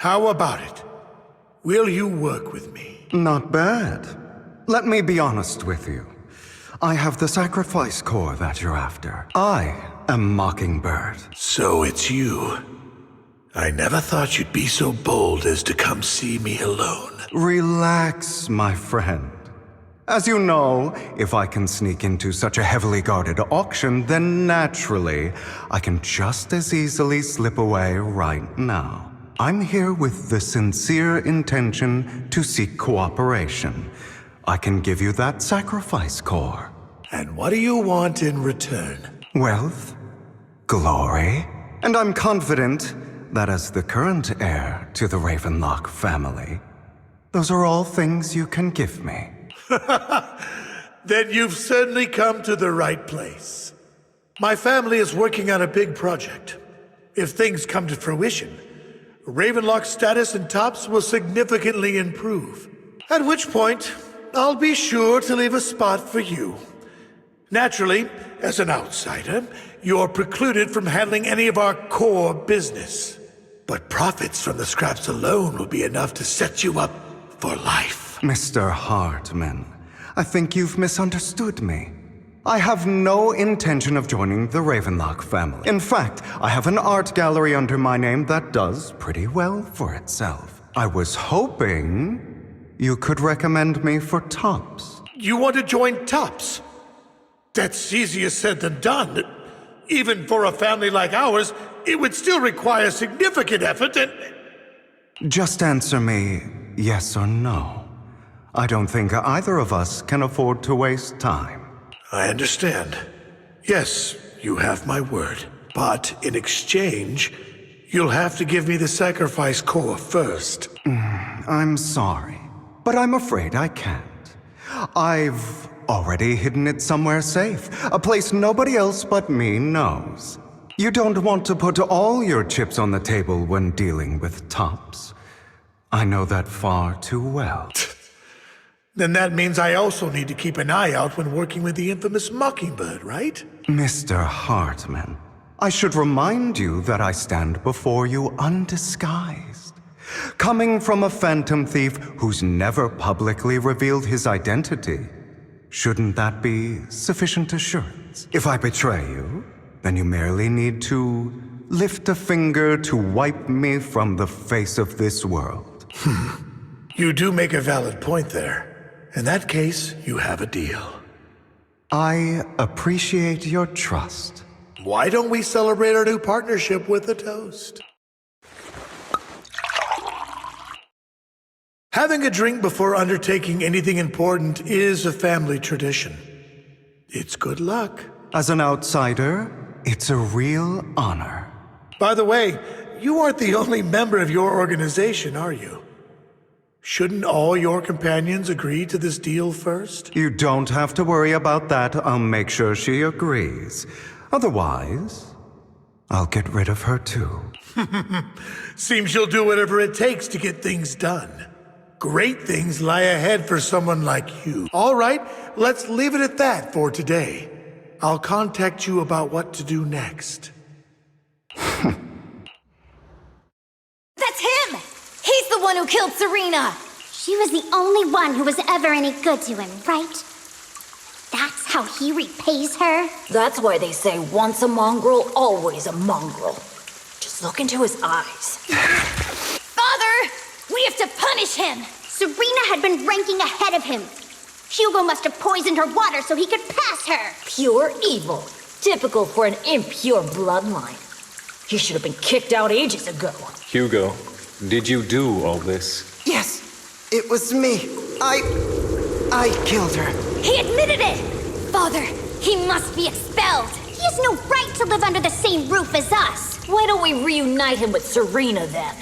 How about it? Will you work with me? Not bad. Let me be honest with you. I have the sacrifice core that you're after. I am Mockingbird. So it's you. I never thought you'd be so bold as to come see me alone. Relax, my friend. As you know, if I can sneak into such a heavily guarded auction, then naturally, I can just as easily slip away right now. I'm here with the sincere intention to seek cooperation. I can give you that sacrifice core. And what do you want in return? Wealth, glory, and I'm confident that as the current heir to the Ravenlock family, those are all things you can give me. Then you've certainly come to the right place. My family is working on a big project. If things come to fruition, Ravenlock's status in Tops will significantly improve. At which point, I'll be sure to leave a spot for you. Naturally, as an outsider, you're precluded from handling any of our core business. But profits from the scraps alone will be enough to set you up for life. Mr. Hartman, I think you've misunderstood me. I have no intention of joining the Ravenlock family. In fact, I have an art gallery under my name that does pretty well for itself. I was hoping you could recommend me for Tops. You want to join Tops? That's easier said than done. Even for a family like ours, it would still require significant effort and... Just answer me yes or no. I don't think either of us can afford to waste time. I understand. Yes, you have my word. But in exchange, you'll have to give me the sacrifice core first. I'm sorry, but I'm afraid I can't. I've already hidden it somewhere safe, a place nobody else but me knows. You don't want to put all your chips on the table when dealing with Tops. I know that far too well. Then that means I also need to keep an eye out when working with the infamous Mockingbird, right? Mr. Hartman, I should remind you that I stand before you undisguised. Coming from a phantom thief who's never publicly revealed his identity, shouldn't that be sufficient assurance? If I betray you, then you merely need to lift a finger to wipe me from the face of this world. You do make a valid point there. In that case, you have a deal. I appreciate your trust. Why don't we celebrate our new partnership with a toast? Having a drink before undertaking anything important is a family tradition. It's good luck. As an outsider, it's a real honor. By the way, you aren't the only member of your organization, are you? Shouldn't all your companions agree to this deal first? You don't have to worry about that. I'll make sure she agrees. Otherwise, I'll get rid of her too. Seems you'll do whatever it takes to get things done. Great things lie ahead for someone like you. All right, let's leave it at that for today. I'll contact you about what to do next. That's him! He's the one who killed Serena! She was the only one who was ever any good to him, right? That's how he repays her? That's why they say once a mongrel, always a mongrel. Just look into his eyes. Father! We have to punish him! Serena had been ranking ahead of him. Hugo must have poisoned her water so he could pass her. Pure evil. Typical for an impure bloodline. He should have been kicked out ages ago. Hugo, did you do all this? Yes, it was me. I killed her. He admitted it! Father, he must be expelled. He has no right to live under the same roof as us. Why don't we reunite him with Serena then?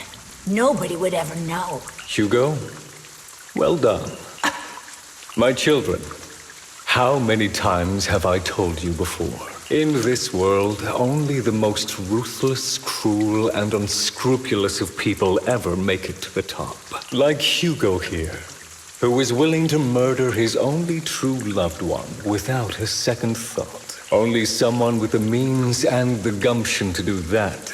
Nobody would ever know. Hugo, well done. My children, how many times have I told you before? In this world, only the most ruthless, cruel, and unscrupulous of people ever make it to the top. Like Hugo here, who is willing to murder his only true loved one without a second thought. Only someone with the means and the gumption to do that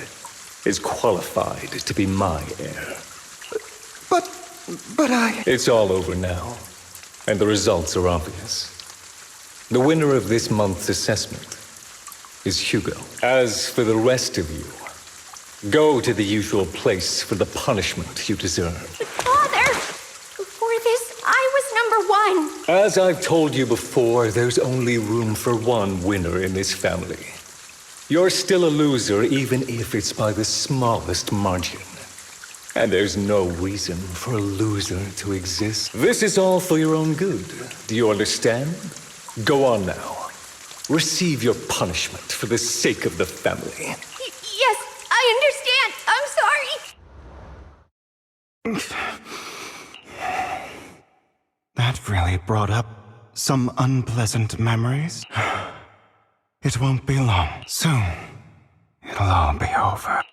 is qualified to be my heir. But I... It's all over now, and the results are obvious. The winner of this month's assessment is Hugo. As for the rest of you, go to the usual place for the punishment you deserve. Father! Before this, I was number 1. As I've told you before, there's only room for one winner in this family. You're still a loser, even if it's by the smallest margin. And there's no reason for a loser to exist. This is all for your own good. Do you understand? Go on now. Receive your punishment for the sake of the family. Yes, I understand. I'm sorry. That really brought up some unpleasant memories. It won't be long. Soon, it'll all be over.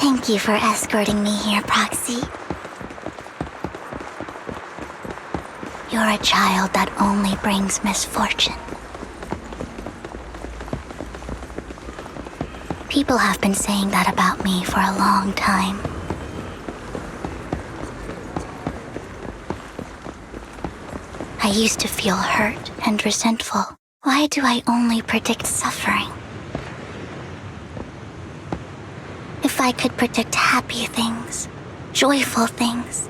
Thank you for escorting me here, Proxy. You're a child that only brings misfortune. People have been saying that about me for a long time. I used to feel hurt and resentful. Why do I only predict suffering? If I could predict happy things, joyful things,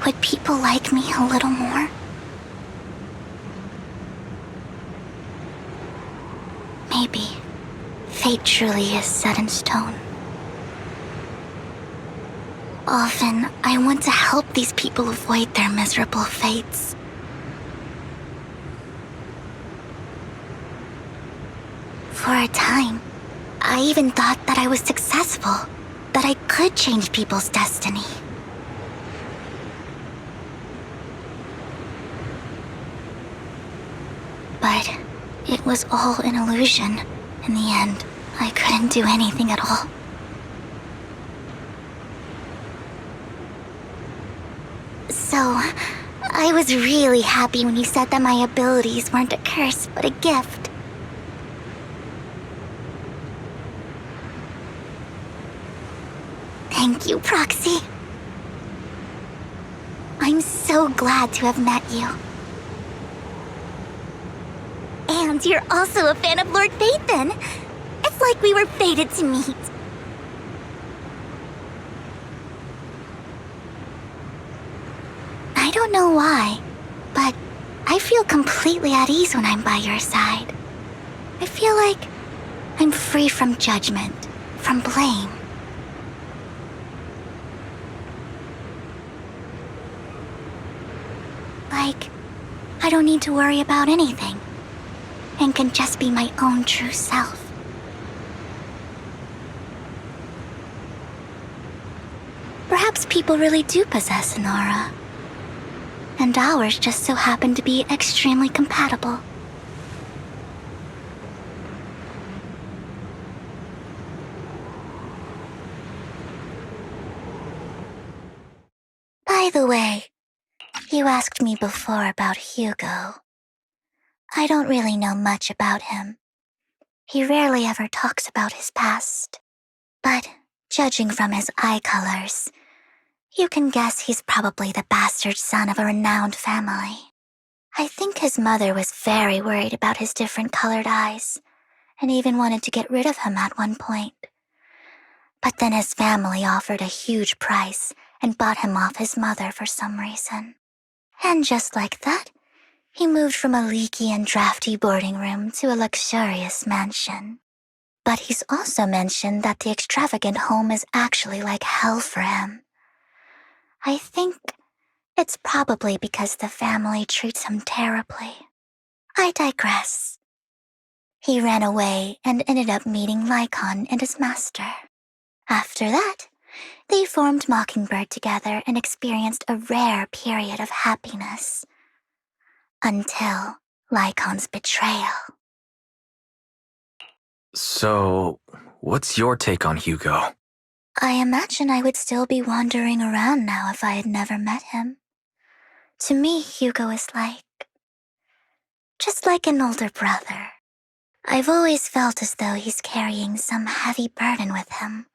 would people like me a little more? Maybe fate truly is set in stone. Often, I want to help these people avoid their miserable fates. For a time, I even thought that I was successful, that I could change people's destiny. But it was all an illusion. In the end, I couldn't do anything at all. So, I was really happy when you said that my abilities weren't a curse, but a gift. Thank you, Proxy. I'm so glad to have met you. And you're also a fan of Lord Phaethon. It's like we were fated to meet. I don't know why, but I feel completely at ease when I'm by your side. I feel like I'm free from judgment, from blame. Like, I don't need to worry about anything, and can just be my own true self. Perhaps people really do possess an aura, and ours just so happen to be extremely compatible. By the way, you asked me before about Hugo. I don't really know much about him. He rarely ever talks about his past. But judging from his eye colors, you can guess he's probably the bastard son of a renowned family. I think his mother was very worried about his different colored eyes, and even wanted to get rid of him at one point. But then his family offered a huge price and bought him off his mother for some reason. And just like that, he moved from a leaky and drafty boarding room to a luxurious mansion. But he's also mentioned that the extravagant home is actually like hell for him. I think it's probably because the family treats him terribly. I digress. He ran away and ended up meeting Lycon and his master. After that, They formed Mockingbird together and experienced a rare period of happiness. Until Lycon's betrayal. So, what's your take on Hugo? I imagine I would still be wandering around now if I had never met him. To me, Hugo is just like an older brother. I've always felt as though he's carrying some heavy burden with him.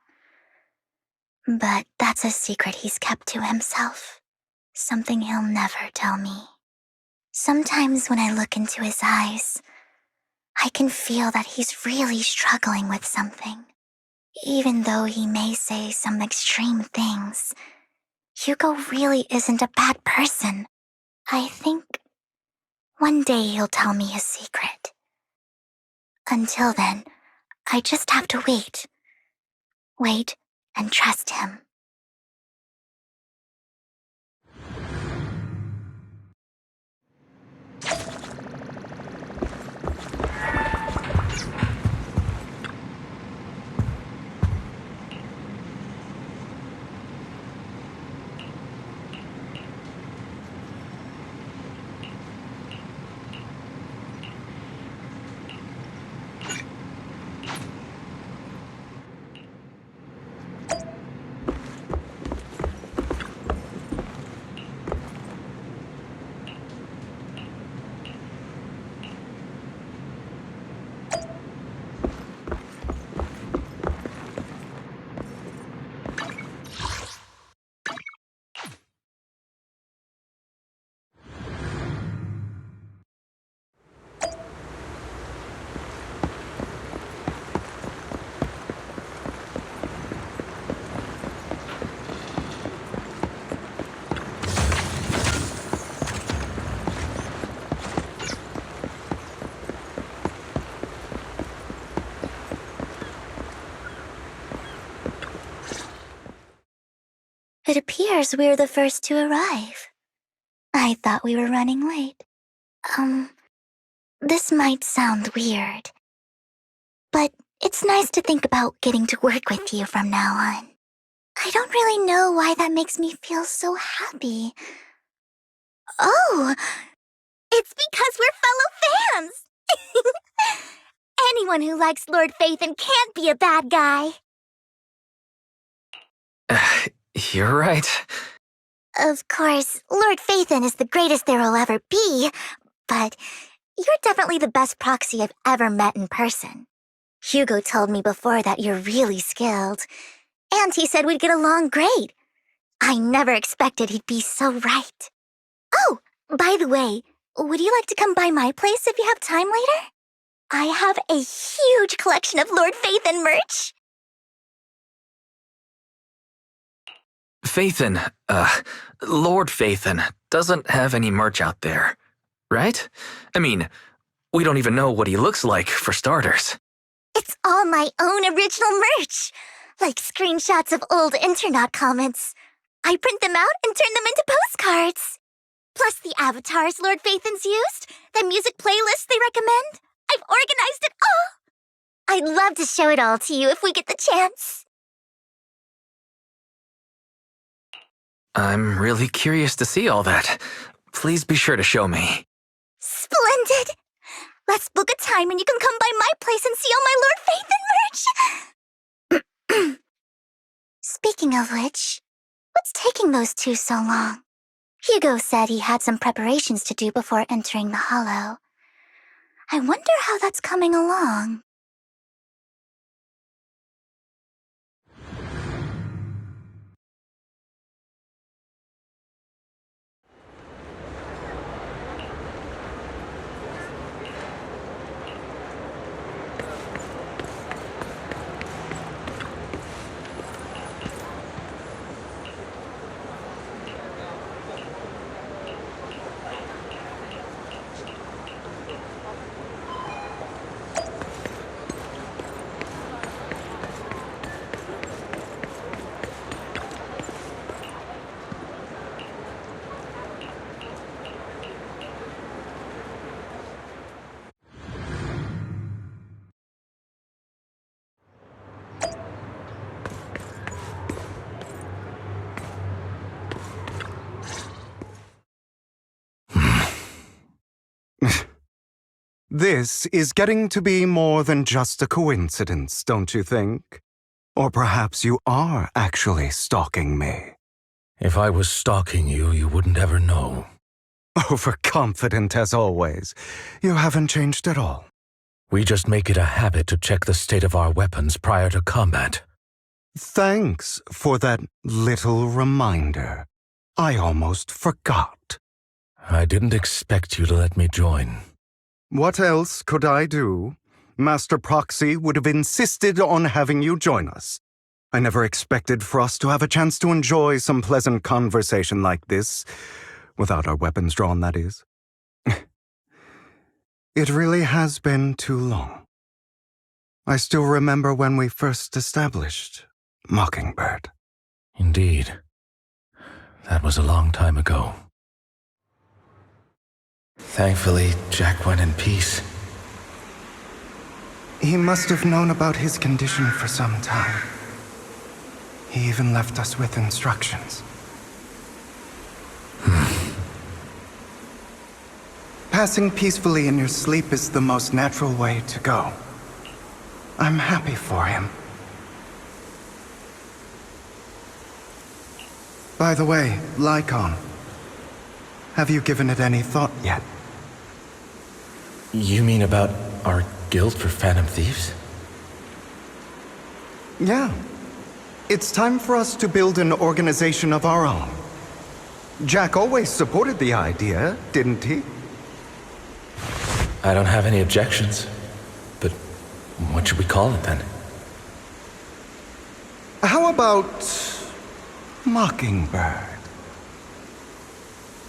But that's a secret he's kept to himself. Something he'll never tell me. Sometimes when I look into his eyes, I can feel that he's really struggling with something. Even though he may say some extreme things, Hugo really isn't a bad person. I think one day he'll tell me his secret. Until then, I just have to wait. Wait and trust him. It appears we're the first to arrive. I thought we were running late. This might sound weird, but it's nice to think about getting to work with you from now on. I don't really know why that makes me feel so happy. Oh, it's because we're fellow fans! Anyone who likes Lord Phaethon can't be a bad guy. You're right. Of course, Lord Phaethon is the greatest there will ever be, but you're definitely the best proxy I've ever met in person. Hugo told me before that you're really skilled, and he said we'd get along great. I never expected he'd be so right. Oh, by the way, would you like to come by my place if you have time later? I have a huge collection of Lord Phaethon merch. Phaethon, Lord Phaethon doesn't have any merch out there, right? I mean, we don't even know what he looks like, for starters. It's all my own original merch, like screenshots of old Internet comments. I print them out and turn them into postcards. Plus the avatars Lord Phaethon's used, the music playlists they recommend. I've organized it all. I'd love to show it all to you if we get the chance. I'm really curious to see all that. Please be sure to show me. Splendid! Let's book a time and you can come by my place and see all my Lord Phaethon merch! Speaking of which, what's taking those two so long? Hugo said he had some preparations to do before entering the Hollow. I wonder how that's coming along. This is getting to be more than just a coincidence, don't you think? Or perhaps you are actually stalking me. If I was stalking you, you wouldn't ever know. Overconfident as always. You haven't changed at all. We just make it a habit to check the state of our weapons prior to combat. Thanks for that little reminder. I almost forgot. I didn't expect you to let me join. What else could I do? Master Proxy would have insisted on having you join us. I never expected for us to have a chance to enjoy some pleasant conversation like this, without our weapons drawn, that is. It really has been too long. I still remember when we first established Mockingbird. Indeed. That was a long time ago. Thankfully, Jack went in peace. He must have known about his condition for some time. He even left us with instructions. Passing peacefully in your sleep is the most natural way to go. I'm happy for him. By the way, Lycon, have you given it any thought yet? You mean about our guild for Phantom Thieves? Yeah. It's time for us to build an organization of our own. Jack always supported the idea, didn't he? I don't have any objections. But what should we call it then? How about Mockingbird?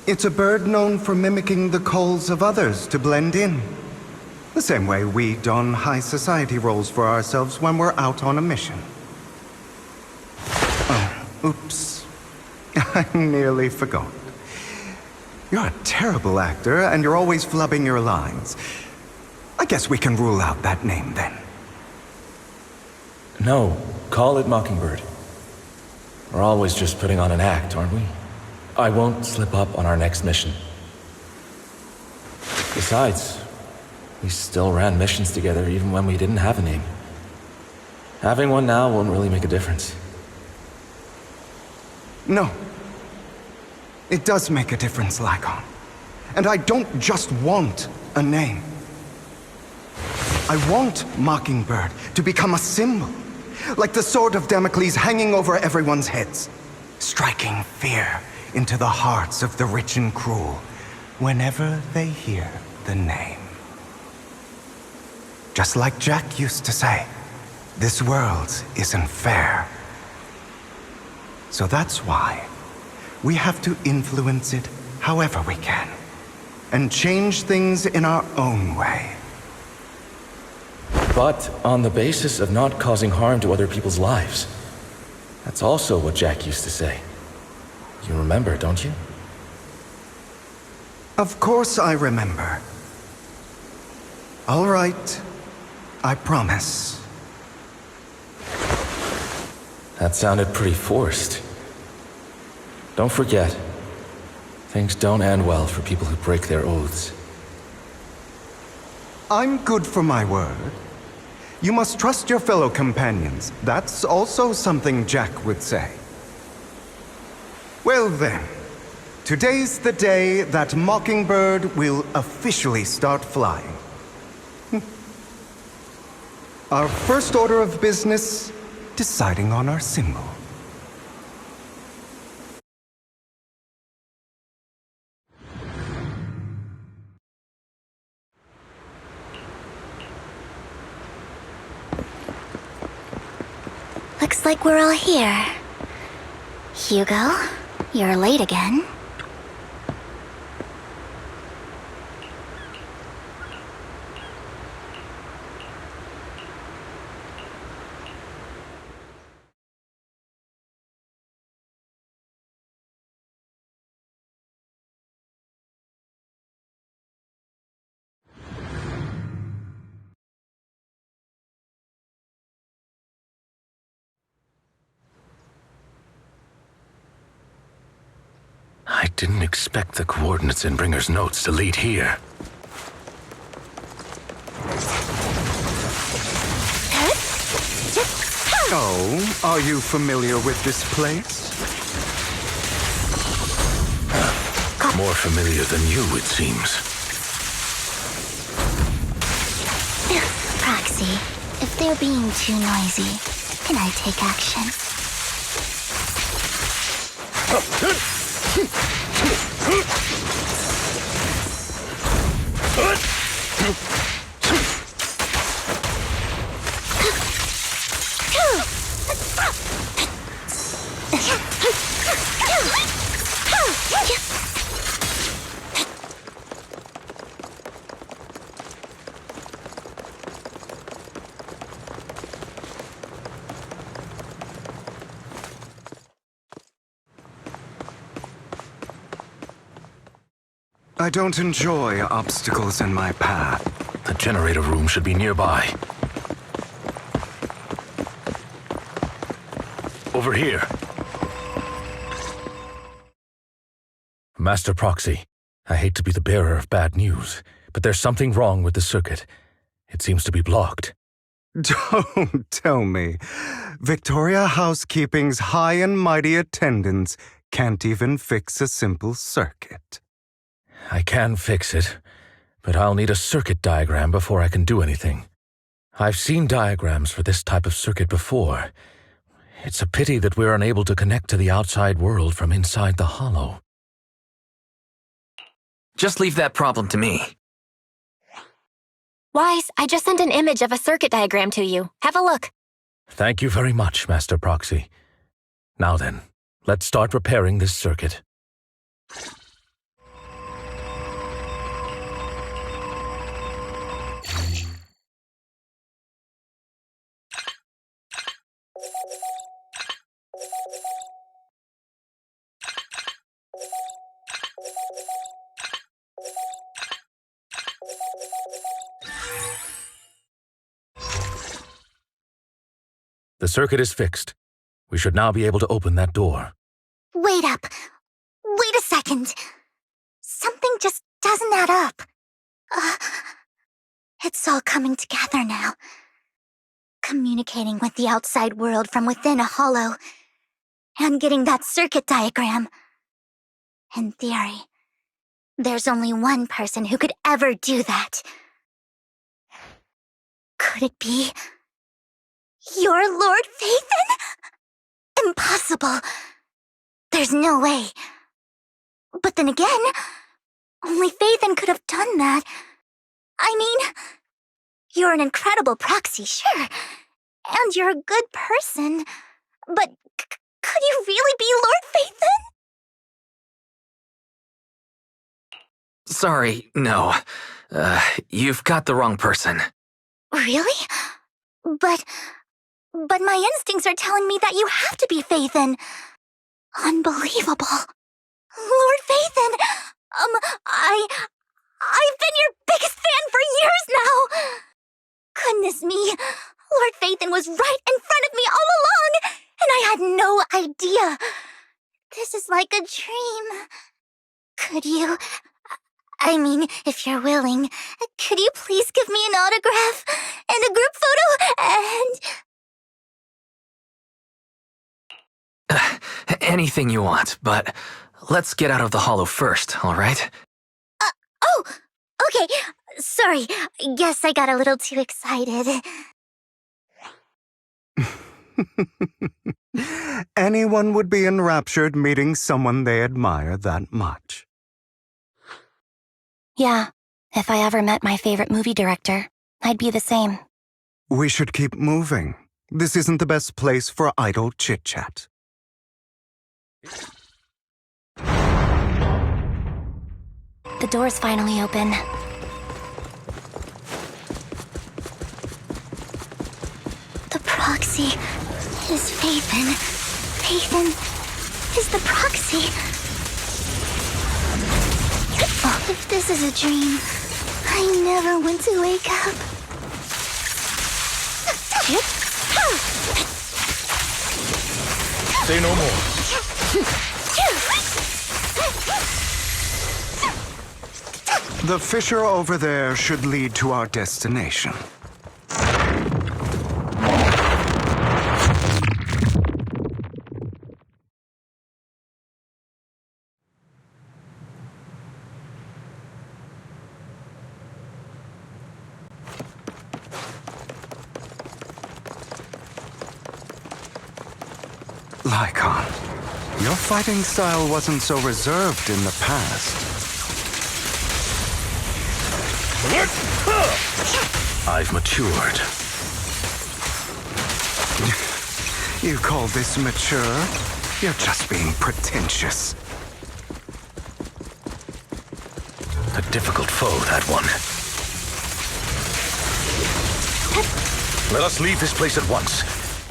It's a bird known for mimicking the calls of others to blend in. The same way we don high society roles for ourselves when we're out on a mission. Oh, oops. I nearly forgot. You're a terrible actor, and you're always flubbing your lines. I guess we can rule out that name, then. No, call it Mockingbird. We're always just putting on an act, aren't we? I won't slip up on our next mission. Besides, we still ran missions together even when we didn't have a name. Having one now won't really make a difference. No. It does make a difference, Lycon. And I don't just want a name. I want Mockingbird to become a symbol, like the sword of Damocles hanging over everyone's heads, striking fear into the hearts of the rich and cruel whenever they hear the name. Just like Jack used to say, this world isn't fair. So that's why we have to influence it however we can, and change things in our own way. But on the basis of not causing harm to other people's lives. That's also what Jack used to say. You remember, don't you? Of course I remember. All right, I promise. That sounded pretty forced. Don't forget, things don't end well for people who break their oaths. I'm good for my word. You must trust your fellow companions. That's also something Jack would say. Well then, today's the day that Mockingbird will officially start flying. Our first order of business, deciding on our symbol. Looks like we're all here. Hugo, you're late again. I didn't expect the coordinates in Bringer's notes to lead here. Oh, are you familiar with this place? More familiar than you, it seems. Proxy, if they're being too noisy, can I take action? I don't enjoy obstacles in my path. The generator room should be nearby. Over here. Master Proxy, I hate to be the bearer of bad news, but there's something wrong with the circuit. It seems to be blocked. Don't tell me. Victoria Housekeeping's high and mighty attendants can't even fix a simple circuit. I can fix it, but I'll need a circuit diagram before I can do anything. I've seen diagrams for this type of circuit before. It's a pity that we're unable to connect to the outside world from inside the hollow. Just leave that problem to me. Wise, I just sent an image of a circuit diagram to you. Have a look. Thank you very much, Master Proxy. Now then, let's start repairing this circuit. The circuit is fixed. We should now be able to open that door. Wait up. Wait a second. Something just doesn't add up. It's all coming together now. Communicating with the outside world from within a hollow. And getting that circuit diagram. In theory, there's only one person who could ever do that. Could it be your Lord Phaethon? Impossible. There's no way. But then again, only Phaethon could have done that. I mean, you're an incredible proxy, sure. And you're a good person. But could you really be Lord Phaethon? Sorry, no. You've got the wrong person. Really? But my instincts are telling me that you have to be Phaethon. Unbelievable. Lord Phaethon, I've been your biggest fan for years now. Goodness me, Lord Phaethon was right in front of me all along, and I had no idea. This is like a dream. Could you, I mean, if you're willing, could you please give me an autograph and a group photo and... Anything you want, but let's get out of the hollow first, all right? Oh, okay. Sorry, guess I got a little too excited. Anyone would be enraptured meeting someone they admire that much. Yeah, if I ever met my favorite movie director, I'd be the same. We should keep moving. This isn't the best place for idle chit-chat. The door's finally open. The proxy is Phaethon. Phaethon is the proxy. If this is a dream, I never want to wake up. Say no more. The fissure over there should lead to our destination. Lycon, your fighting style wasn't so reserved in the past. I've matured. You call this mature? You're just being pretentious. A difficult foe, that one. Let us leave this place at once.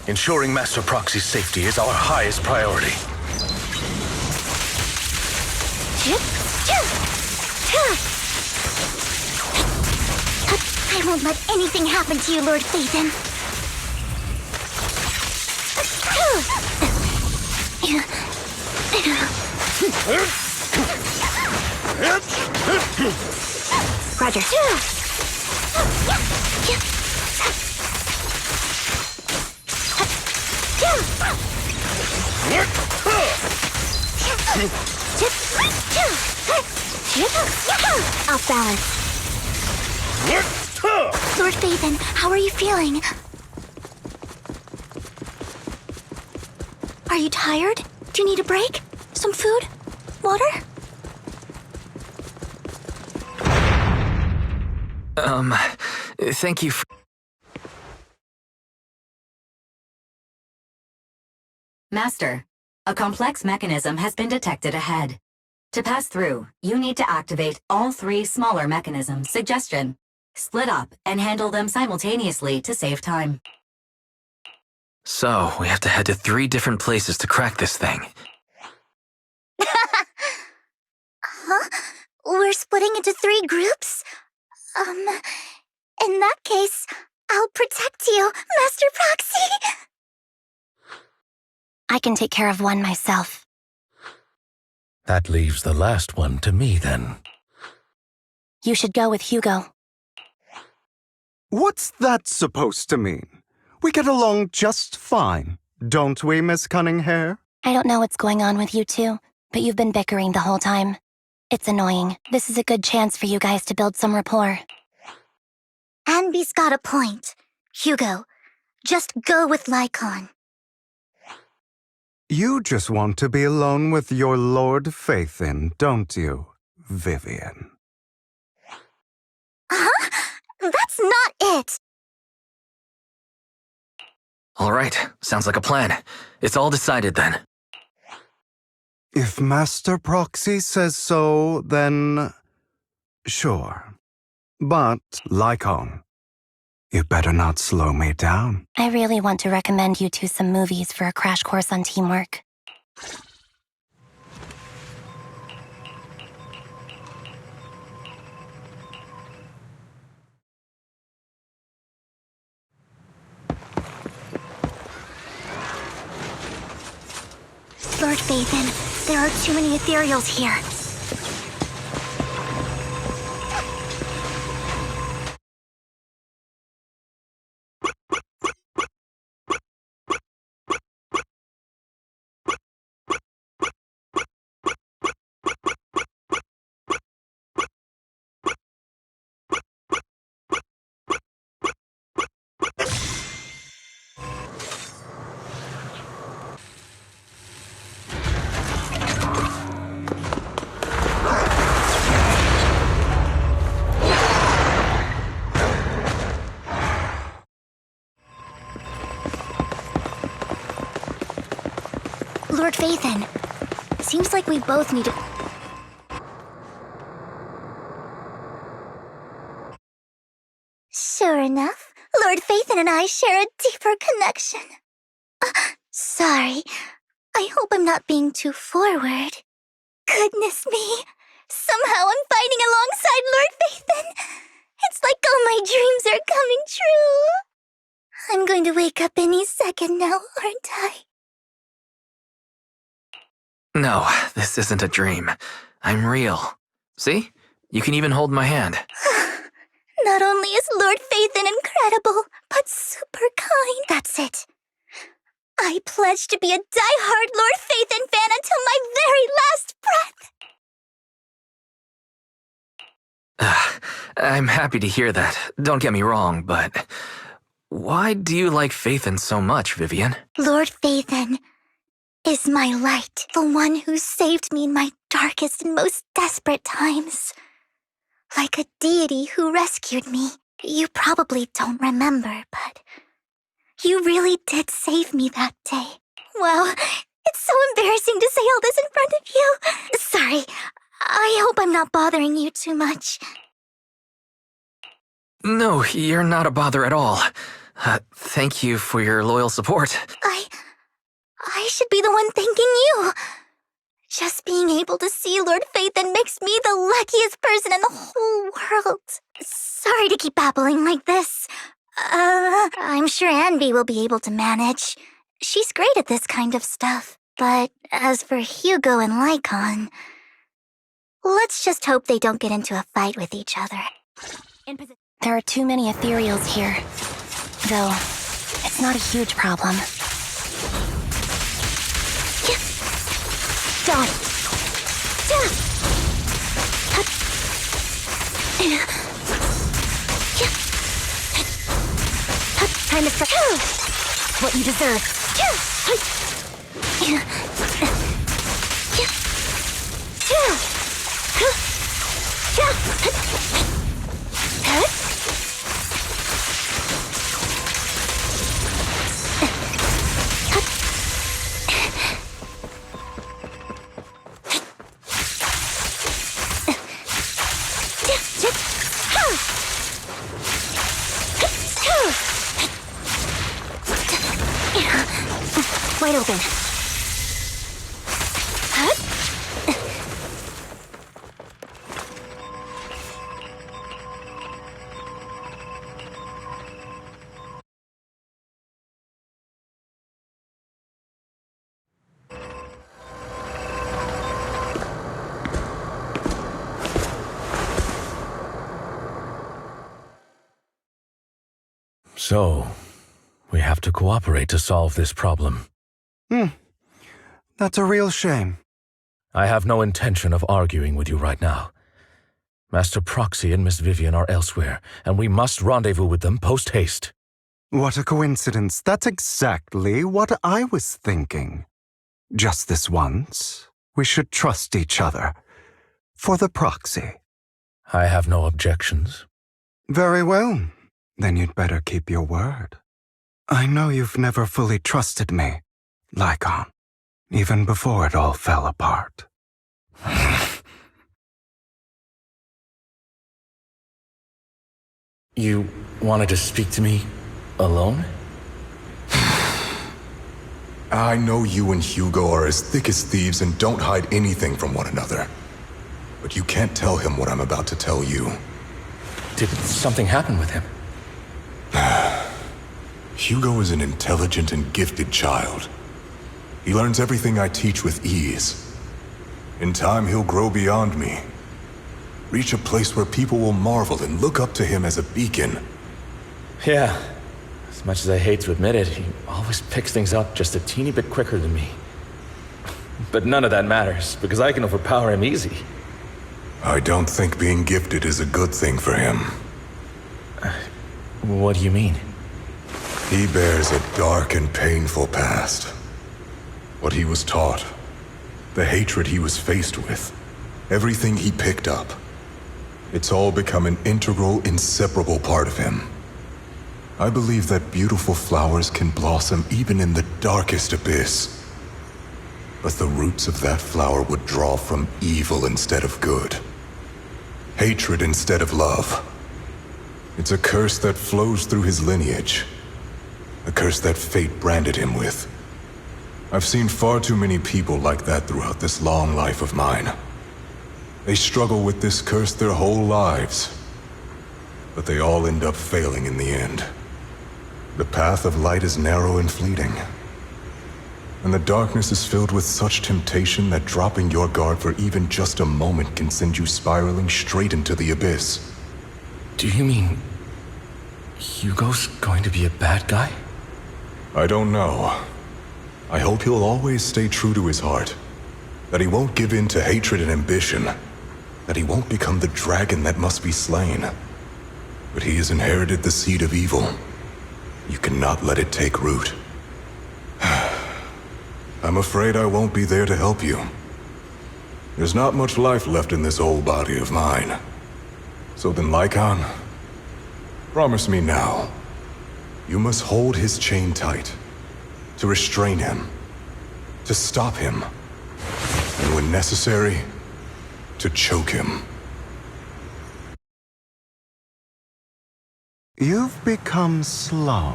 Ensuring Master Proxy's safety is our highest priority. I won't let anything happen to you, Lord Phaethon. Roger. Off balance. Lord Phaethon, how are you feeling? Are you tired? Do you need a break? Some food? Water? Thank you for... Master, a complex mechanism has been detected ahead. To pass through, you need to activate all 3 smaller mechanisms. Suggestion: split up and handle them simultaneously to save time. So, we have to head to 3 different places to crack this thing. Huh? We're splitting into 3 groups? In that case, I'll protect you, Master Proxy! I can take care of one myself. That leaves the last one to me, then. You should go with Hugo. What's that supposed to mean? We get along just fine, don't we, Miss Cunninghair? I don't know what's going on with you two, but you've been bickering the whole time. It's annoying. This is a good chance for you guys to build some rapport. Anby's got a point. Hugo, just go with Lycon. You just want to be alone with your Lord Phaethon, don't you, Vivian? Huh? That's not it! All right, sounds like a plan. It's all decided then. If Master Proxy says so, then... sure. But, Lycon, you better not slow me down. I really want to recommend you two some movies for a crash course on teamwork. Lord Phaethon, there are too many ethereals here. Lord Phaethon, seems like we both need to... Sure enough, Lord Phaethon and I share a deeper connection. Sorry, I hope I'm not being too forward. Goodness me, somehow I'm fighting alongside Lord Phaethon. It's like all my dreams are coming true. I'm going to wake up any second now, aren't I? No, this isn't a dream. I'm real. See? You can even hold my hand. Not only is Lord Phaethon incredible, but super kind. That's it. I pledge to be a die-hard Lord Phaethon fan until my very last breath. I'm happy to hear that. Don't get me wrong, but... why do you like Phaethon so much, Vivian? Lord Phaethon, is my light, the one who saved me in my darkest and most desperate times. Like a deity who rescued me. You probably don't remember, but you really did save me that day. Wow, it's so embarrassing to say all this in front of you. Sorry, I hope I'm not bothering you too much. No, you're not a bother at all. Thank you for your loyal support. I should be the one thanking you. Just being able to see Lord Phaethon makes me the luckiest person in the whole world. Sorry to keep babbling like this. I'm sure Anby will be able to manage. She's great at this kind of stuff. But as for Hugo and Lycon, let's just hope they don't get into a fight with each other. There are too many ethereals here. Though, it's not a huge problem. Dot. Time to start. What you deserve. Wide open. So, we have to cooperate to solve this problem. That's a real shame. I have no intention of arguing with you right now. Master Proxy and Miss Vivian are elsewhere, and we must rendezvous with them post-haste. What a coincidence. That's exactly what I was thinking. Just this once, we should trust each other. For the Proxy. I have no objections. Very well. Then you'd better keep your word. I know you've never fully trusted me, Lycon, even before it all fell apart. You wanted to speak to me alone? I know you and Hugo are as thick as thieves and don't hide anything from one another. But you can't tell him what I'm about to tell you. Did something happen with him? Hugo is an intelligent and gifted child. He learns everything I teach with ease. In time, he'll grow beyond me. Reach a place where people will marvel and look up to him as a beacon. Yeah. As much as I hate to admit it, he always picks things up just a teeny bit quicker than me. But none of that matters, because I can overpower him easy. I don't think being gifted is a good thing for him. What do you mean? He bears a dark and painful past. What he was taught, the hatred he was faced with, everything he picked up. It's all become an integral, inseparable part of him. I believe that beautiful flowers can blossom even in the darkest abyss. But the roots of that flower would draw from evil instead of good. Hatred instead of love. It's a curse that flows through his lineage. A curse that fate branded him with. I've seen far too many people like that throughout this long life of mine. They struggle with this curse their whole lives. But they all end up failing in the end. The path of light is narrow and fleeting. And the darkness is filled with such temptation that dropping your guard for even just a moment can send you spiraling straight into the abyss. Do you mean Hugo's going to be a bad guy? I don't know. I hope he'll always stay true to his heart. That he won't give in to hatred and ambition. That he won't become the dragon that must be slain. But he has inherited the seed of evil. You cannot let it take root. I'm afraid I won't be there to help you. There's not much life left in this old body of mine. So then, Lycon, promise me now. You must hold his chain tight. To restrain him. To stop him. And when necessary, to choke him. You've become slow.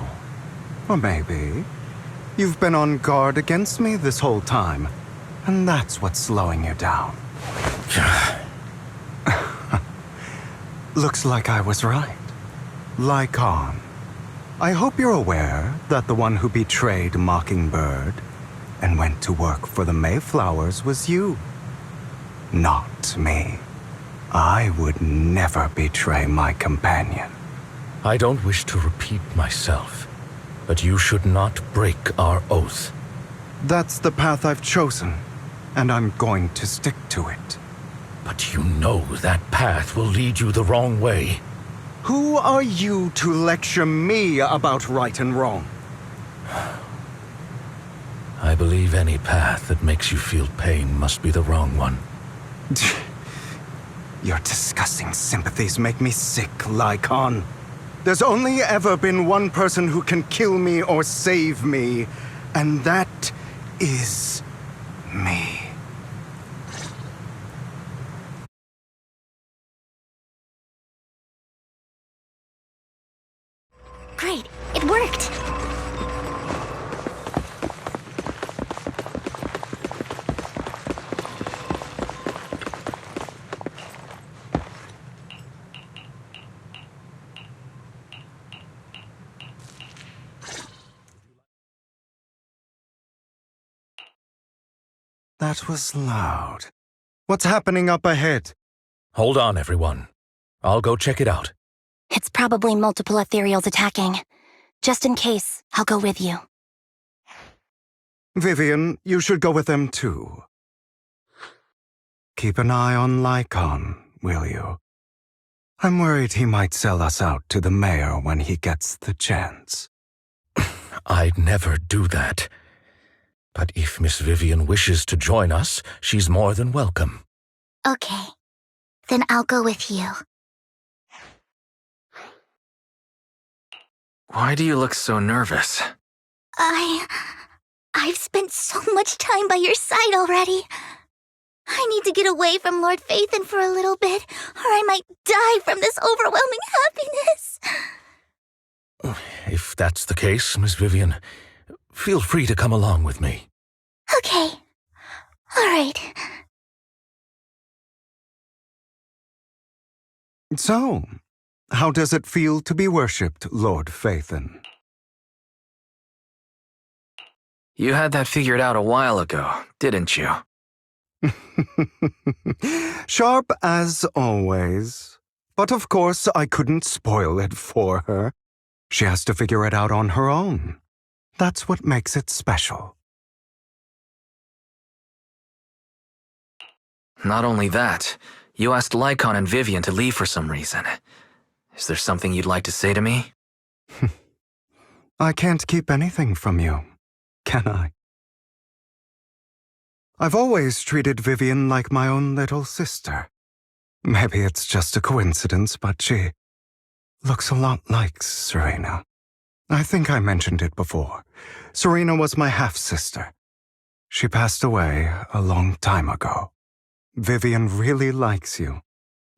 Or maybe you've been on guard against me this whole time, and that's what's slowing you down. Looks like I was right. Lycon, I hope you're aware that the one who betrayed Mockingbird and went to work for the Mayflowers was you. Not me. I would never betray my companion. I don't wish to repeat myself, but you should not break our oath. That's the path I've chosen, and I'm going to stick to it. But you know that path will lead you the wrong way. Who are you to lecture me about right and wrong? I believe any path that makes you feel pain must be the wrong one. Your disgusting sympathies make me sick, Lycon. There's only ever been one person who can kill me or save me, and that is me. Great, it worked. That was loud. What's happening up ahead? Hold on, everyone. I'll go check it out. It's probably multiple ethereals attacking. Just in case, I'll go with you. Vivian, you should go with them too. Keep an eye on Lycon, will you? I'm worried he might sell us out to the mayor when he gets the chance. I'd never do that. But if Miss Vivian wishes to join us, she's more than welcome. Okay. Then I'll go with you. Why do you look so nervous? I've spent so much time by your side already. I need to get away from Lord Phaethon for a little bit, or I might die from this overwhelming happiness. If that's the case, Miss Vivian, feel free to come along with me. Okay. All right. So, how does it feel to be worshipped, Lord Phaethon? You had that figured out a while ago, didn't you? Sharp as always. But of course, I couldn't spoil it for her. She has to figure it out on her own. That's what makes it special. Not only that, you asked Lycon and Vivian to leave for some reason. Is there something you'd like to say to me? I can't keep anything from you, can I? I've always treated Vivian like my own little sister. Maybe it's just a coincidence, but she looks a lot like Serena. I think I mentioned it before. Serena was my half-sister. She passed away a long time ago. Vivian really likes you,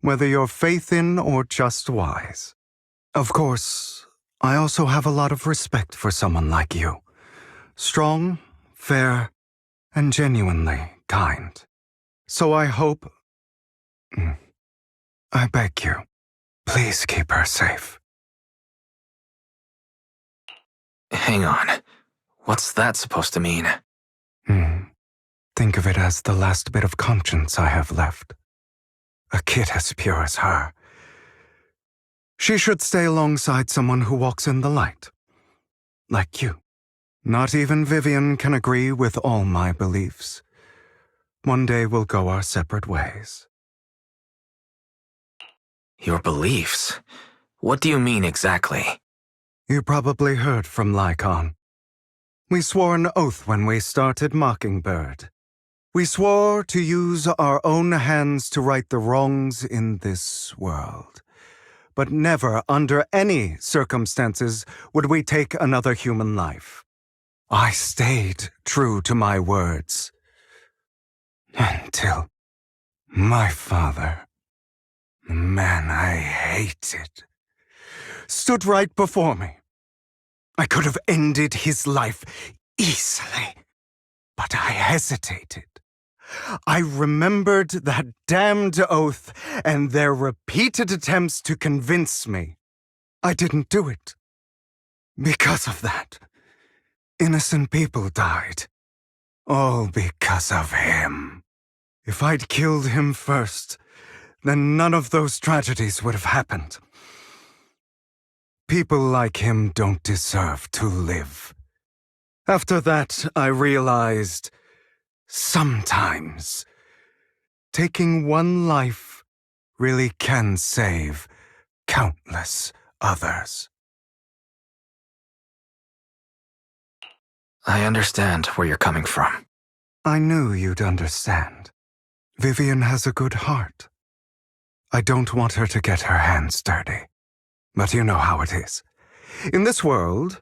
whether you're Phaethon or just wise. Of course, I also have a lot of respect for someone like you. Strong, fair, and genuinely kind. So I hope... I beg you, please keep her safe. Hang on. What's that supposed to mean? Think of it as the last bit of conscience I have left. A kid as pure as her. She should stay alongside someone who walks in the light. Like you. Not even Vivian can agree with all my beliefs. One day we'll go our separate ways. Your beliefs? What do you mean exactly? You probably heard from Lycon. We swore an oath when we started Mockingbird. We swore to use our own hands to right the wrongs in this world. But never, under any circumstances, would we take another human life. I stayed true to my words. Until my father, the man I hated, stood right before me. I could have ended his life easily, but I hesitated. I remembered that damned oath and their repeated attempts to convince me. I didn't do it. Because of that, innocent people died. All because of him. If I'd killed him first, then none of those tragedies would have happened. People like him don't deserve to live. After that, I realized, sometimes, taking one life really can save countless others. I understand where you're coming from. I knew you'd understand. Vivian has a good heart. I don't want her to get her hands dirty. But you know how it is. In this world,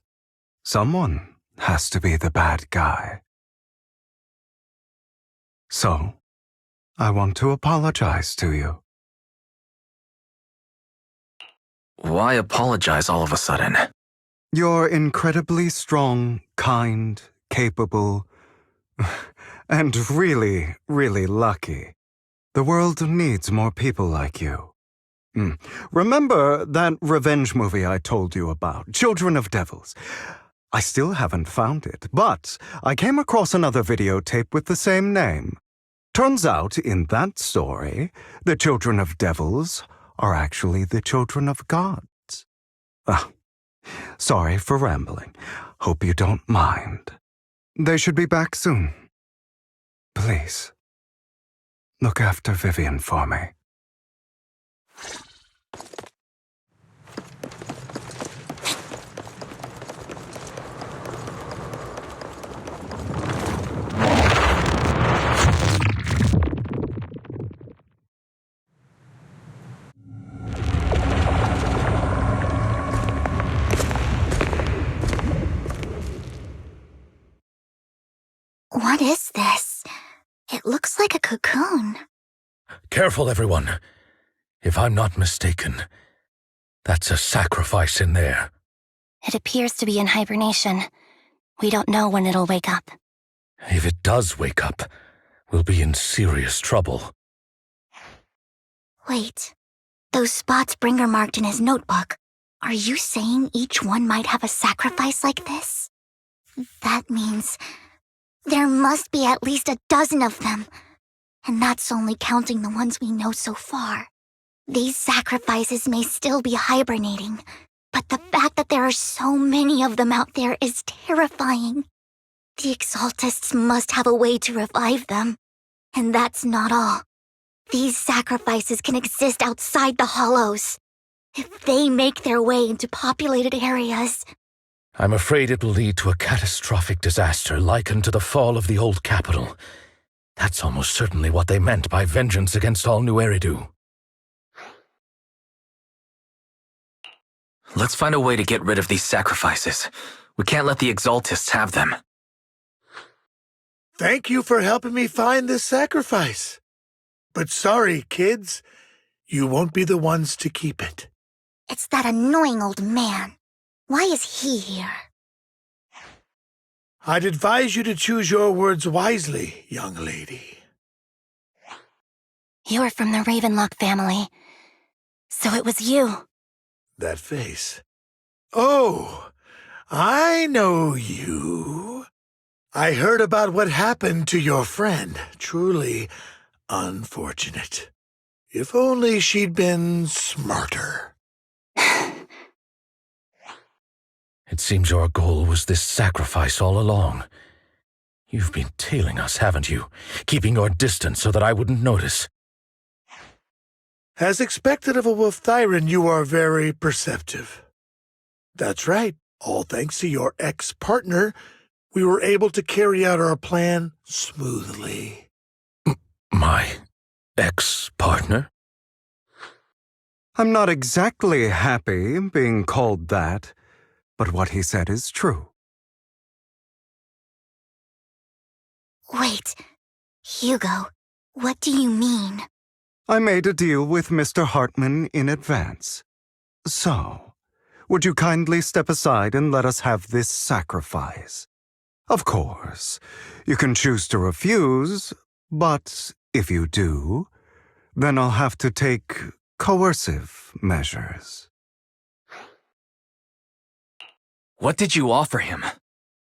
someone has to be the bad guy. So, I want to apologize to you. Why apologize all of a sudden? You're incredibly strong, kind, capable, and really, really lucky. The world needs more people like you. Remember that revenge movie I told you about, Children of Devils? I still haven't found it, but I came across another videotape with the same name. Turns out, in that story, the children of devils are actually the children of gods. Sorry for rambling. Hope you don't mind. They should be back soon. Please, look after Vivian for me. What is this? It looks like a cocoon. Careful, everyone. If I'm not mistaken, that's a sacrifice in there. It appears to be in hibernation. We don't know when it'll wake up. If it does wake up, we'll be in serious trouble. Wait, those spots Bringer marked in his notebook. Are you saying each one might have a sacrifice like this? That means there must be at least a dozen of them. And that's only counting the ones we know so far. These sacrifices may still be hibernating, but the fact that there are so many of them out there is terrifying. The Exaltists must have a way to revive them. And that's not all. These sacrifices can exist outside the Hollows. If they make their way into populated areas... I'm afraid it will lead to a catastrophic disaster likened to the fall of the old capital. That's almost certainly what they meant by vengeance against all New Eridu. Let's find a way to get rid of these sacrifices. We can't let the Exaltists have them. Thank you for helping me find this sacrifice. But sorry, kids, you won't be the ones to keep it. It's that annoying old man. Why is he here? I'd advise you to choose your words wisely, young lady. You're from the Ravenlock family. So it was you. That face. Oh, I know you. I heard about what happened to your friend. Truly unfortunate. If only she'd been smarter. It seems your goal was this sacrifice all along. You've been tailing us, haven't you? Keeping your distance so that I wouldn't notice. As expected of a wolf Thyran, you are very perceptive. That's right, all thanks to your ex-partner, we were able to carry out our plan smoothly. My ex-partner? I'm not exactly happy being called that, but what he said is true. Wait, Hugo, what do you mean? I made a deal with Mr. Hartman in advance. So, would you kindly step aside and let us have this sacrifice? Of course, you can choose to refuse, but if you do, then I'll have to take coercive measures. What did you offer him?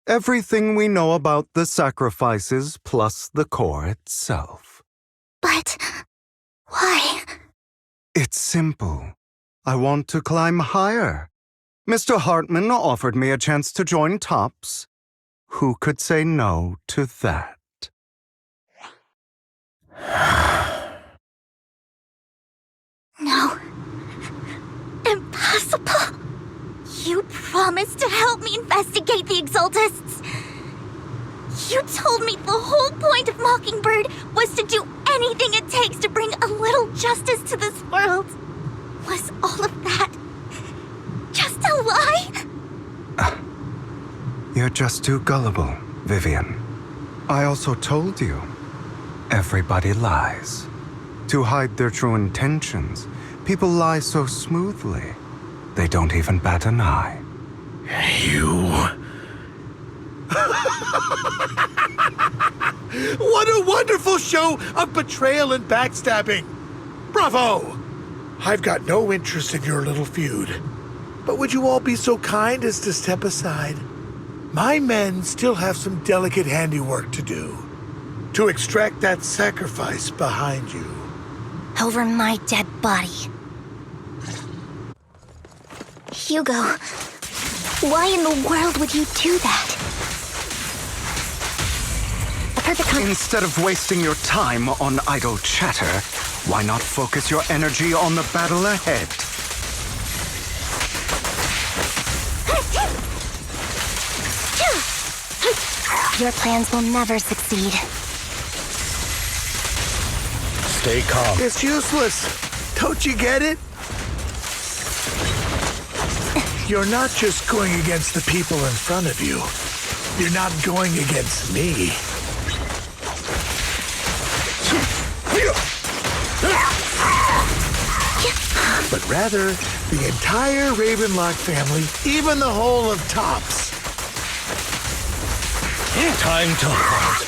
Everything we know about the sacrifices plus the core itself. But why? It's simple. I want to climb higher. Mr. Hartman offered me a chance to join Tops. Who could say no to that? No. Impossible. You promised to help me investigate the Exaltists. You told me the whole point of Mockingbird was to do anything it takes to bring a little justice to this world. Was all of that just a lie? You're just too gullible, Vivian. I also told you, everybody lies. To hide their true intentions, people lie so smoothly, they don't even bat an eye. You... What a wonderful show of betrayal and backstabbing! Bravo! I've got no interest in your little feud. But would you all be so kind as to step aside? My men still have some delicate handiwork to do. To extract that sacrifice behind you. Over my dead body. Hugo, why in the world would you do that? Instead of wasting your time on idle chatter, why not focus your energy on the battle ahead? Your plans will never succeed. Stay calm. It's useless. Don't you get it? You're not just going against the people in front of you. You're not going against me. But rather, the entire Ravenlock family, even the whole of Tops. Time to hunt.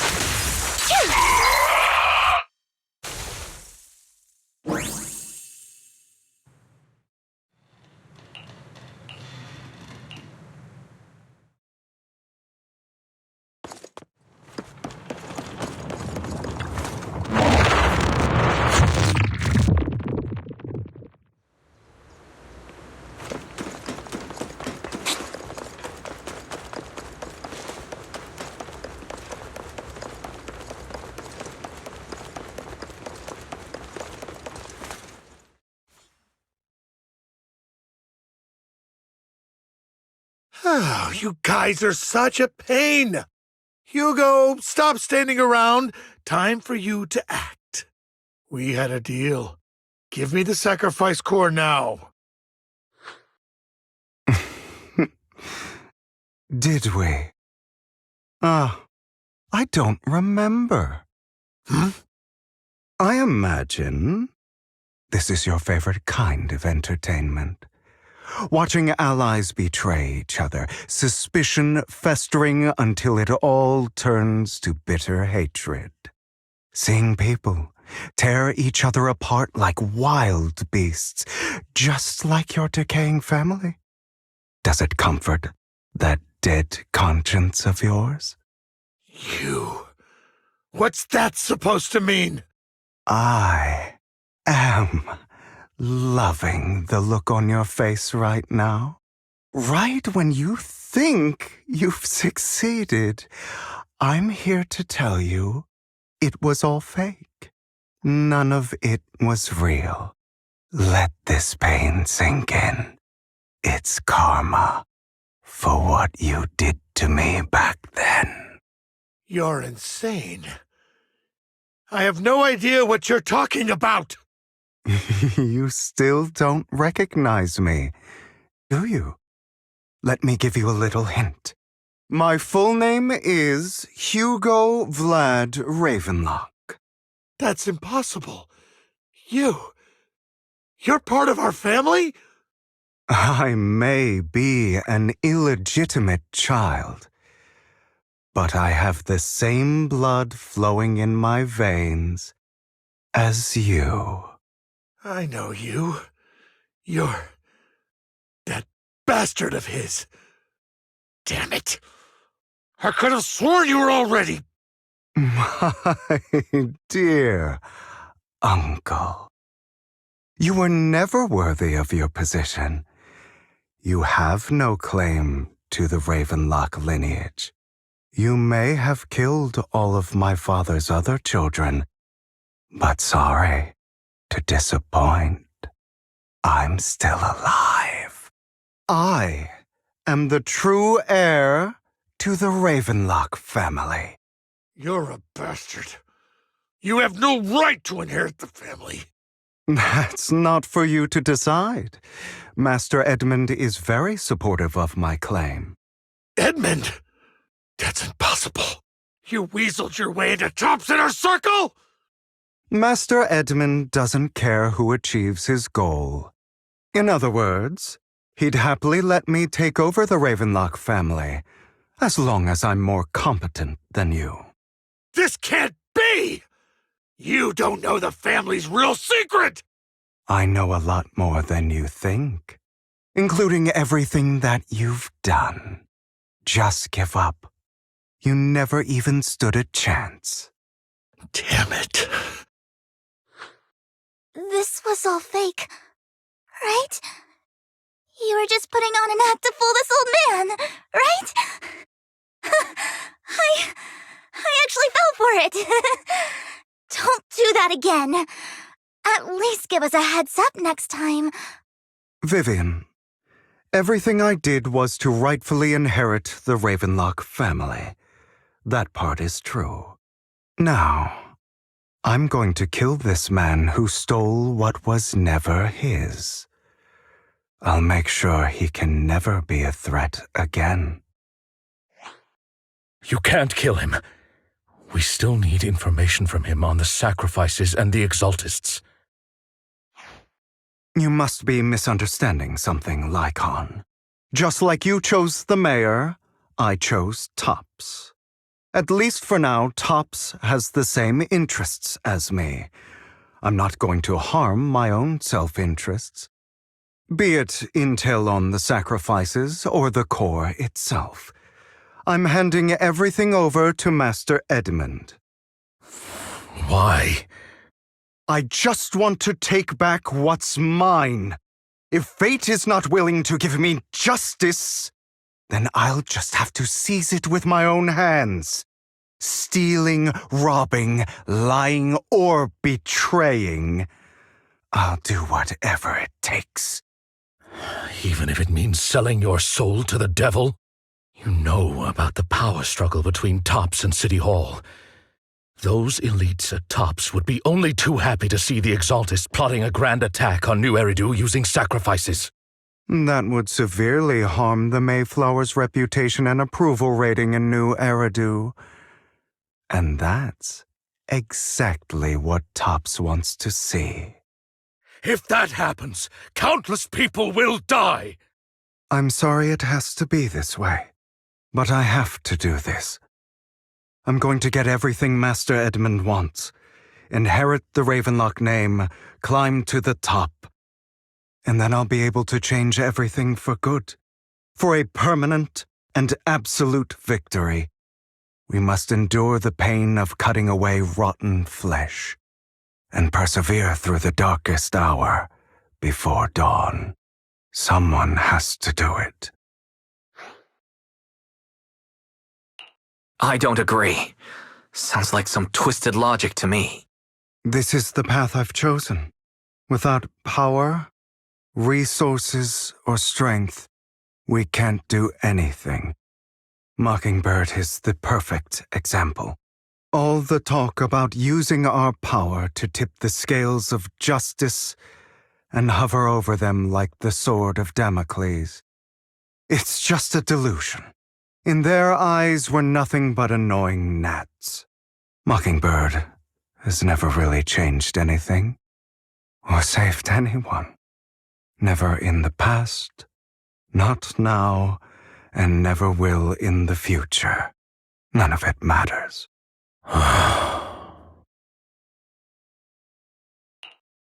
Oh, you guys are such a pain. Hugo, stop standing around. Time for you to act. We had a deal. Give me the sacrifice core now. Did we? I don't remember. I imagine this is your favorite kind of entertainment. Watching allies betray each other, suspicion festering until it all turns to bitter hatred. Seeing people tear each other apart like wild beasts, just like your decaying family. Does it comfort that dead conscience of yours? You. What's that supposed to mean? I am loving the look on your face right now. Right when you think you've succeeded, I'm here to tell you it was all fake. None of it was real. Let this pain sink in. It's karma for what you did to me back then. You're insane. I have no idea what you're talking about. You still don't recognize me, do you? Let me give you a little hint. My full name is Hugo Vlad Ravenlock. That's impossible. You're part of our family? I may be an illegitimate child, but I have the same blood flowing in my veins as you. I know you. You're that bastard of his. Damn it. I could have sworn you were already. My dear uncle. You were never worthy of your position. You have no claim to the Ravenlock lineage. You may have killed all of my father's other children, but sorry to disappoint. I'm still alive. I am the true heir to the Ravenlock family. You're a bastard. You have no right to inherit the family. That's not for you to decide. Master Edmund is very supportive of my claim. Edmund? That's impossible. You weaseled your way into Top's inner circle? Master Edmund doesn't care who achieves his goal. In other words, he'd happily let me take over the Ravenlock family, as long as I'm more competent than you. This can't be! You don't know the family's real secret! I know a lot more than you think, including everything that you've done. Just give up. You never even stood a chance. Damn it. This was all fake, right? You were just putting on an act to fool this old man, right? I actually fell for it. Don't do that again. At least give us a heads up next time. Vivian, everything I did was to rightfully inherit the Ravenlock family. That part is true. Now, I'm going to kill this man who stole what was never his. I'll make sure he can never be a threat again. You can't kill him. We still need information from him on the sacrifices and the Exaltists. You must be misunderstanding something, Lycon. Just like you chose the mayor, I chose Tops. At least for now, Tops has the same interests as me. I'm not going to harm my own self-interests. Be it intel on the sacrifices or the core itself. I'm handing everything over to Master Edmund. Why? I just want to take back what's mine. If fate is not willing to give me justice, then I'll just have to seize it with my own hands. Stealing, robbing, lying, or betraying. I'll do whatever it takes. Even if it means selling your soul to the devil? You know about the power struggle between Tops and City Hall. Those elites at Tops would be only too happy to see the Exaltists plotting a grand attack on New Eridu using sacrifices. That would severely harm the Mayflower's reputation and approval rating in New Eridu. And that's exactly what Tops wants to see. If that happens, countless people will die! I'm sorry it has to be this way, but I have to do this. I'm going to get everything Master Edmund wants. Inherit the Ravenlock name, climb to the top. And then I'll be able to change everything for good. For a permanent and absolute victory. We must endure the pain of cutting away rotten flesh. And persevere through the darkest hour before dawn. Someone has to do it. I don't agree. Sounds like some twisted logic to me. This is the path I've chosen. Without power, resources, or strength, we can't do anything. Mockingbird is the perfect example. All the talk about using our power to tip the scales of justice and hover over them like the sword of Damocles. It's just a delusion. In their eyes, we're nothing but annoying gnats. Mockingbird has never really changed anything or saved anyone. Never in the past, not now, and never will in the future. None of it matters.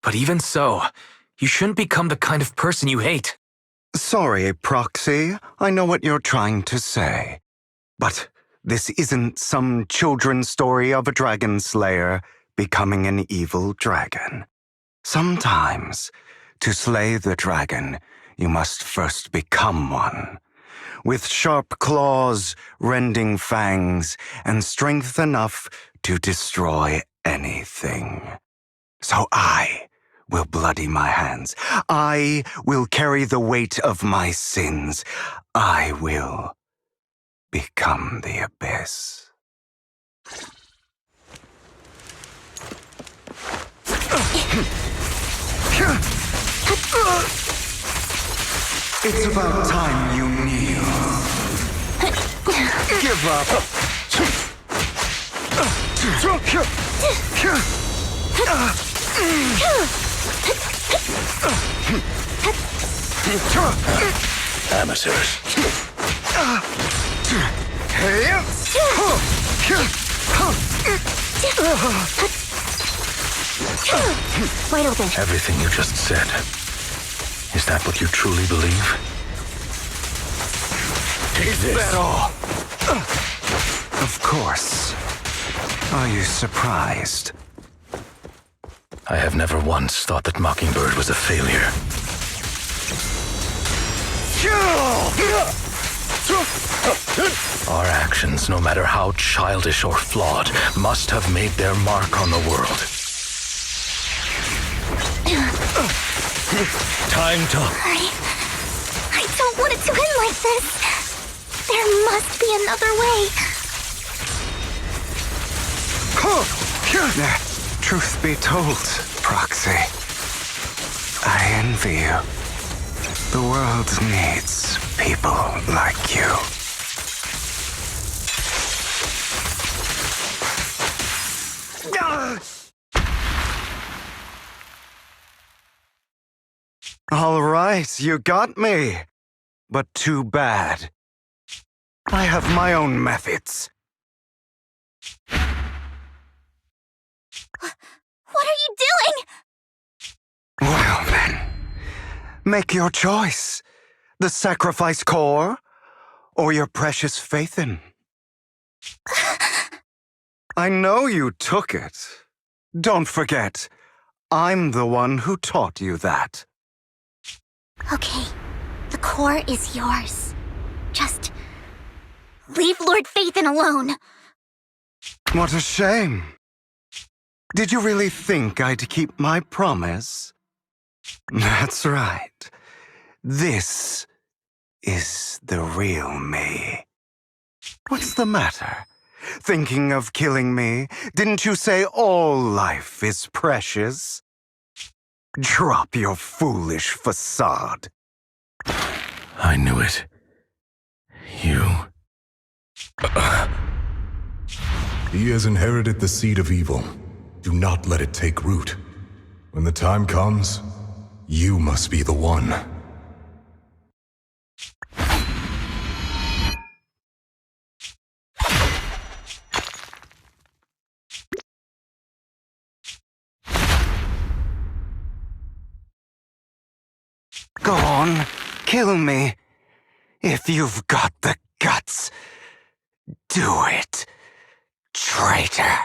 But even so, you shouldn't become the kind of person you hate. Sorry, Proxy. I know what you're trying to say. But this isn't some children's story of a dragon slayer becoming an evil dragon. Sometimes, to slay the dragon, you must first become one. With sharp claws, rending fangs, and strength enough to destroy anything. So I will bloody my hands. I will carry the weight of my sins. I will become the abyss. It's about time you kneel. Give up. Amateurs. Wide open. Everything you just said. Is that what you truly believe? Take this. That all? Of course. Are you surprised? I have never once thought that Mockingbird was a failure. Our actions, no matter how childish or flawed, must have made their mark on the world. Time to... I don't want it to end like this. There must be another way. Truth be told, Proxy, I envy you. The world needs people like you. All right, you got me. But too bad. I have my own methods. What are you doing? Well then, make your choice. The sacrifice core, or your precious Phaethon. I know you took it. Don't forget, I'm the one who taught you that. Okay, the core is yours. Just leave Lord Phaethon alone. What a shame. Did you really think I'd keep my promise? That's right. This is the real me. What's the matter? Thinking of killing me? Didn't you say all life is precious? Drop your foolish facade. I knew it. You... He has inherited the seed of evil. Do not let it take root. When the time comes, you must be the one. Go on, kill me. If you've got the guts, do it, traitor.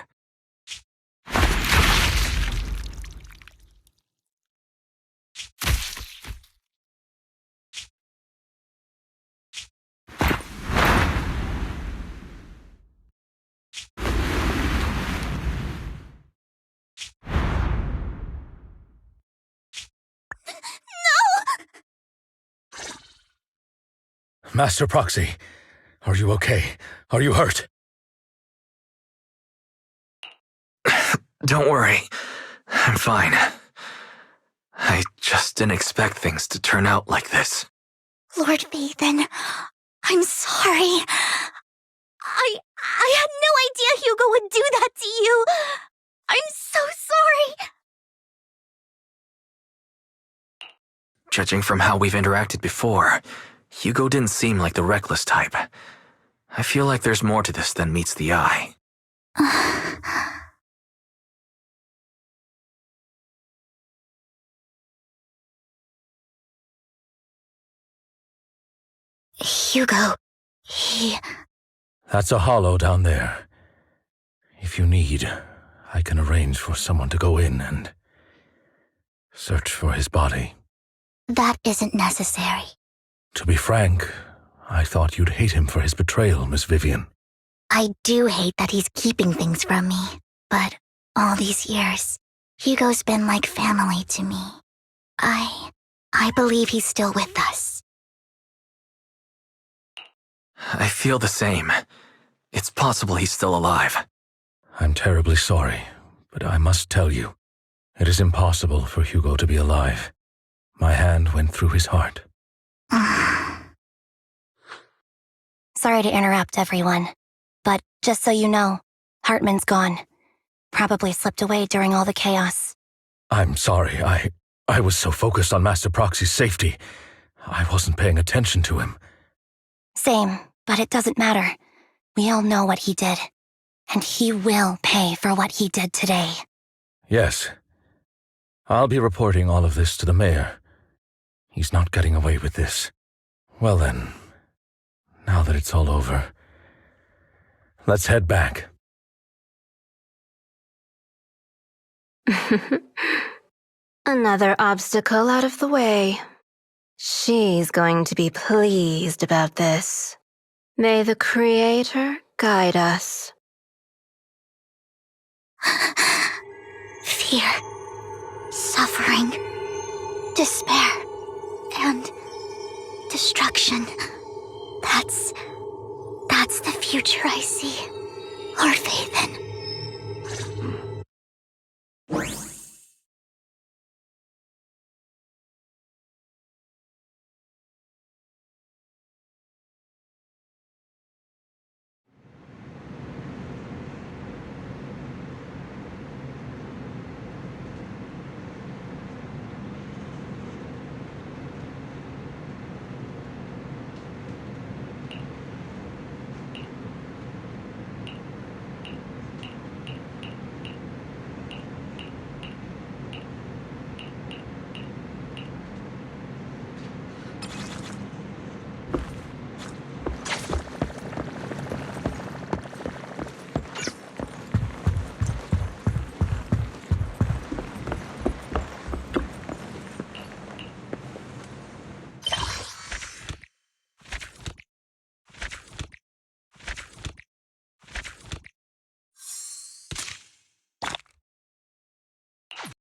Master Proxy, Are you okay? Are you hurt? Don't worry. I'm fine. I just didn't expect things to turn out like this. Lord Vathan, I'm sorry. I had no idea Hugo would do that to you. I'm so sorry. Judging from how we've interacted before, Hugo didn't seem like the reckless type. I feel like there's more to this than meets the eye. Hugo, he... That's a hollow down there. If you need, I can arrange for someone to go in and search for his body. That isn't necessary. To be frank, I thought you'd hate him for his betrayal, Miss Vivian. I do hate that he's keeping things from me, but all these years, Hugo's been like family to me. I believe he's still with us. I feel the same. It's possible he's still alive. I'm terribly sorry, but I must tell you, it is impossible for Hugo to be alive. My hand went through his heart. Sorry to interrupt, everyone. But just so you know, Hartman's gone. Probably slipped away during all the chaos. I'm sorry, I was so focused on Master Proxy's safety, I wasn't paying attention to him. Same, but it doesn't matter. We all know what he did. And he will pay for what he did today. Yes. I'll be reporting all of this to the mayor. He's not getting away with this. Well then, now that it's all over, let's head back. Another obstacle out of the way. She's going to be pleased about this. May the Creator guide us. Fear, suffering, despair, and destruction. That's the future I see. Lord Vathan.